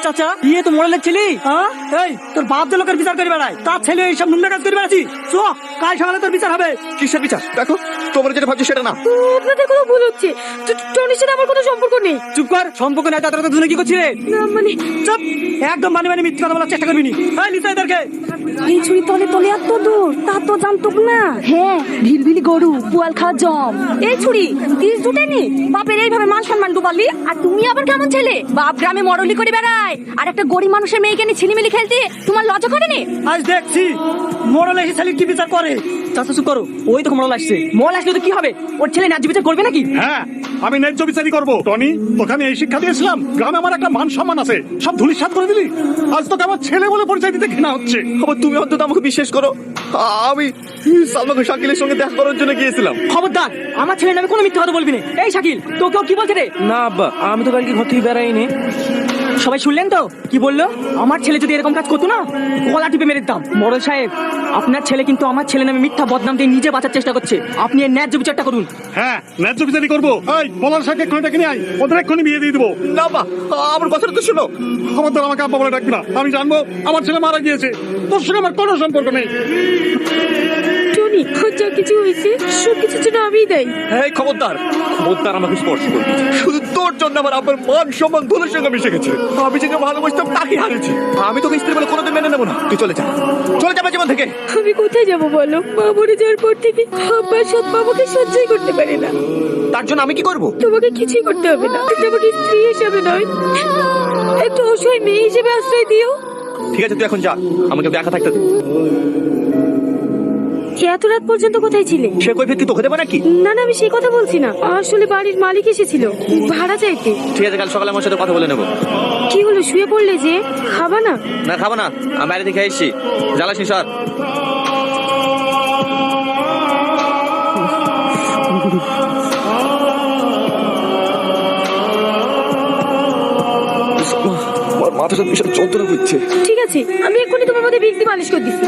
চাচা ইয়ে তো মোড়ালের ছেলে। এই তোর বাপ যে লোকের বিচার করে বেড়ায় তার ছেলে এইসব নোংরা কাজ করে বেড়াচ্ছি। চ কাল সকালে তোর বিচার হবে। কিসের বিচার? দেখো তোমরা যেটা ভাবছো সেটা না। আপনাদের কোনো ভুল হচ্ছে, টনির সাথে আমার কোনো সম্পর্ক নেই। চুপ কর, সম্পর্ক নাই তাদের দুনে কি করছিলে? না মানে চুপ, একদম মানে মিথ্যে কথা বলার চেষ্টা করবি নি। এই লিসা এদেরকে। এই ছুরি তলে তলে এত দূর তা তো জানতোক না। হ্যাঁ ভিলভিলি গরু পুয়াল খাওয়া জম। এই ছুরি তিস দুটেনি বাপের এইভাবে মান সম্মান ডুবালি। আর তুমি আবার কেমন ছেলে? বাপ গ্রামে মরলি করে বেড়ায় আর একটা গরিব মানুষের মেয়েকে নিয়ে ছিলিমিলি খেলতে তোমার লজ্জা করেনি? আজ দেখছি মোড়ালে এই ছেলে কি বিচার করে। চাচা চুপ করো, ওই তো মোড়াল আসছে। মোড়াল আসলে তো কি হবে? ওর ছেলে ন্যায্য বিচার করবে নাকি? হ্যাঁ আমি ন্যায্য বিচারই করবো। টনি তোকে আমি এই শিক্ষা দিয়েছিলাম, গ্রামে আমার একটা মান সম্মান আছে, সব ধুলিসাৎ করে দিলি। আজ তোকে আমার ছেলে বলে পরিচয় দিতে ঘৃণা হচ্ছে। আবার তুমি অন্তত আমাকে বিশ্বাস করো, আমি সালমা শাকিলের সঙ্গে দেখা করার জন্য গিয়েছিলাম। খবরদার, আমার ছেলের নামে কোনো মিথ্যা কথা বলবি না। এই শাকিল তোকেও কি বলছে রে? না আব্বা, আমি তো বাড়িতে ঘর থেকে বেড়াইনি। সবাই শুনলেন তো কি বললো? আমার ছেলে যদি এরকম কাজ করতো না গলা টিপে মেরে দিতাম। মোড়ল সাহেব, আপনার ছেলে কিন্তু আমার ছেলে নামে মিথ্যা বদনাম দিয়ে নিজে বাঁচার চেষ্টা করছে। আপনি এর ন্যায্য বিচারটা করুন। হ্যাঁ ন্যায্য বিচারই করবো। এই বলার সাথে এক্ষুনি ডেকে নিয়ে আয়, ওদের এক্ষুনি বিয়ে দিয়ে দিবো। না বা আমার কথাটা তো শোনো। আমার দ্বারা আমাকে আব্বা বলে ডাকবি না। আমি জানবো আমার ছেলে মারা গিয়েছে, তোর সঙ্গে আমার কোনো সম্পর্ক নেই। টনি যা কিছু হয়েছে সব কিছুর জন্য আমিই দায়ী। এই খবরদার, খবরদার আমাকে স্পর্শ করবি। শুধু তোর জন্য আমার আব্বার মান সম্মান ধুলোর সঙ্গে মিশে গেছে। আমি যেটা ভালোবাসতাম তাকে হারিয়েছি। আমি তোকে স্ত্রী বলে কোনোদিন মেনে নেবো না। তুই চলে যা, চলে যাবে জীবন থেকে। আমি কোথায় যাবো বলো? মা মরে যাওয়ার পর থেকে আব্বার সব বাবাকে সহ্যই করতে পারি না। তার জন্য আমি কি করবো? তোমাকে কিছুই করতে হবে না। তুমি আমাকে স্ত্রী হিসেবে নয়, একটা অসহায় মেয়ে হিসেবে আশ্রয় দিও। ঠিক আছে তুই এখন যা, আমাকে দেখা থাকতে দে। এত রাত পর্যন্ত কোথায় ছিলে? সে কৈফিয়ত কি তোকে দেবো নাকি? না না আমি সেই কথা বলছি না, আসলে বাড়ির মালিক এসেছিল ভাড়া চাইতে। ঠিক আছে কাল সকালে আমার সাথে কথা বলে নেবো। কি হলো, শুয়ে পড়লে যে? খাবা না? না খাবো না, আমি বাইরে থেকে এসেছি। জ্বালাসনি সর। মাথাটা বিশাল যন্ত্রণা করছে। ঠিক আছে আমি এক্ষুনি তোমার মধ্যে বিক্রি মালিশ করে দিচ্ছি।